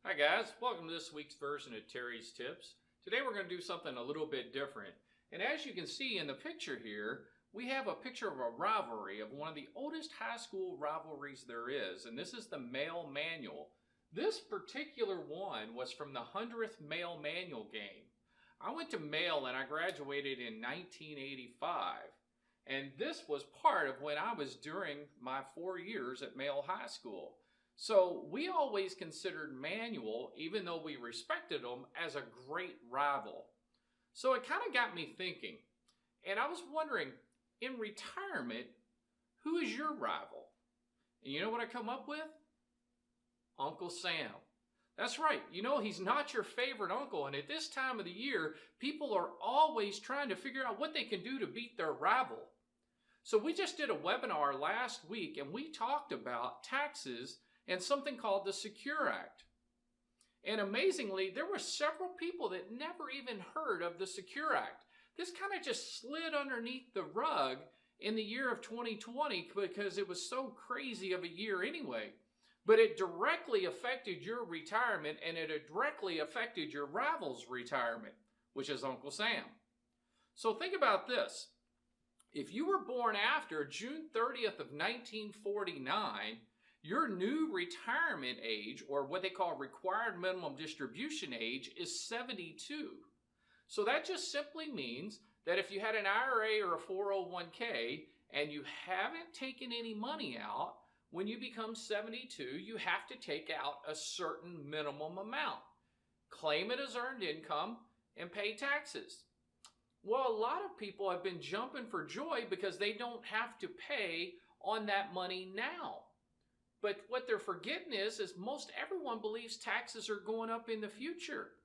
Hi guys, welcome to this week's version of Terry's Tips. Today we're going to do something a little bit different. And as you can see in the picture here, we have a picture of a rivalry of one of the oldest high school rivalries there is. And this is the Male Manual. This particular one was from the 100th Male Manual game. I went to Male and I graduated in 1985. And this was part of when I was during my 4 years at Male High School. So we always considered Manual, even though we respected them, as a great rival. So it kind of got me thinking, and I was wondering, in retirement, who is your rival? And you know what I come up with? Uncle Sam. That's right, you know he's not your favorite uncle, and at this time of the year, people are always trying to figure out what they can do to beat their rival. So we just did a webinar last week, and we talked about taxes and something called the Secure Act. And amazingly, there were several people that never even heard of the Secure Act. This kind of just slid underneath the rug in the year of 2020 because it was so crazy of a year anyway. But it directly affected your retirement, and it directly affected your rival's retirement, which is Uncle Sam. So think about this. If you were born after June 30th of 1949, your new retirement age, or what they call required minimum distribution age, is 72. So that just simply means that if you had an IRA or a 401k and you haven't taken any money out, when you become 72, you have to take out a certain minimum amount, claim it as earned income, and pay taxes. Well, a lot of people have been jumping for joy because they don't have to pay on that money now. But what they're forgetting is most everyone believes taxes are going up in the future.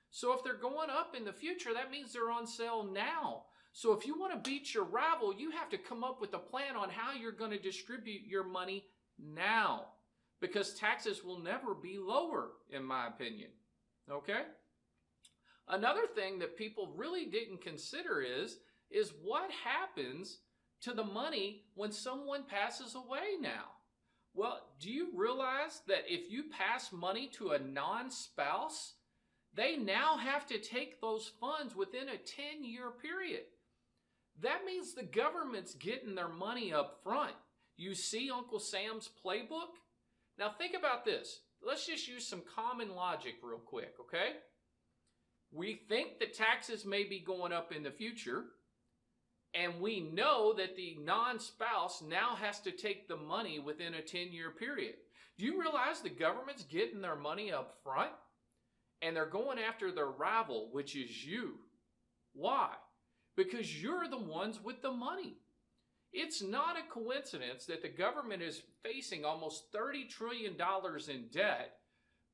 So if they're going up in the future, that means they're on sale now. So if you want to beat your rival, you have to come up with a plan on how you're going to distribute your money now. Because taxes will never be lower, in my opinion. Okay? Another thing that people really didn't consider is what happens to the money when someone passes away now? Well, do you realize that if you pass money to a non-spouse, they now have to take those funds within a 10-year period? That means the government's getting their money up front. You see Uncle Sam's playbook? Now think about this. Let's just use some common logic real quick, okay? We think that taxes may be going up in the future, and we know that the non-spouse now has to take the money within a 10-year period. Do you realize the government's getting their money up front? And they're going after their rival, which is you. Why? Because you're the ones with the money. It's not a coincidence that the government is facing almost $30 trillion in debt,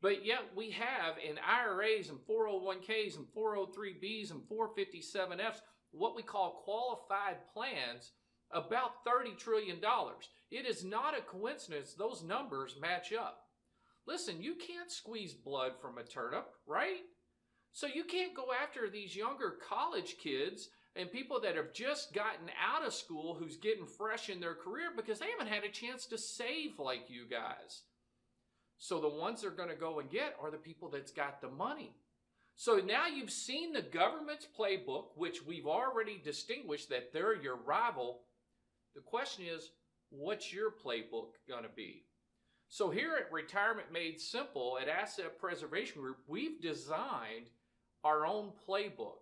but yet we have in IRAs and 401ks and 403bs and 457fs what we call qualified plans about $30 trillion. It is not a coincidence those numbers match up. Listen, you can't squeeze blood from a turnip, right? So you can't go after these younger college kids and people that have just gotten out of school who's getting fresh in their career because they haven't had a chance to save like you guys. So the ones they're going to go and get are the people that's got the money. So now you've seen the government's playbook, which we've already distinguished that they're your rival. The question is, what's your playbook going to be? So here at Retirement Made Simple at Asset Preservation Group, we've designed our own playbook.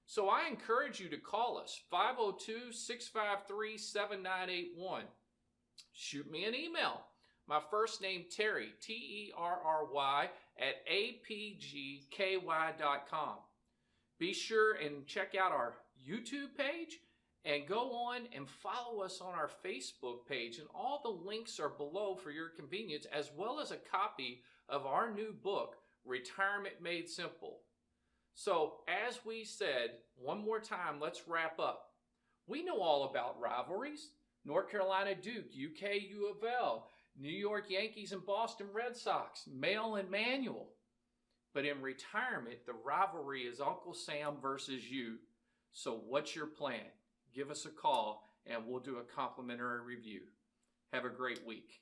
So I encourage you to call us, 502-653-7981. Shoot me an email. My first name, Terry, Terry, at apgky.com. Be sure and check out our YouTube page and go on and follow us on our Facebook page. And all the links are below for your convenience, as well as a copy of our new book, Retirement Made Simple. So as we said, one more time, let's wrap up. We know all about rivalries. North Carolina Duke, UK U of L, New York Yankees and Boston Red Sox, Male and Manual. But in retirement, the rivalry is Uncle Sam versus you. So what's your plan? Give us a call and we'll do a complimentary review. Have a great week.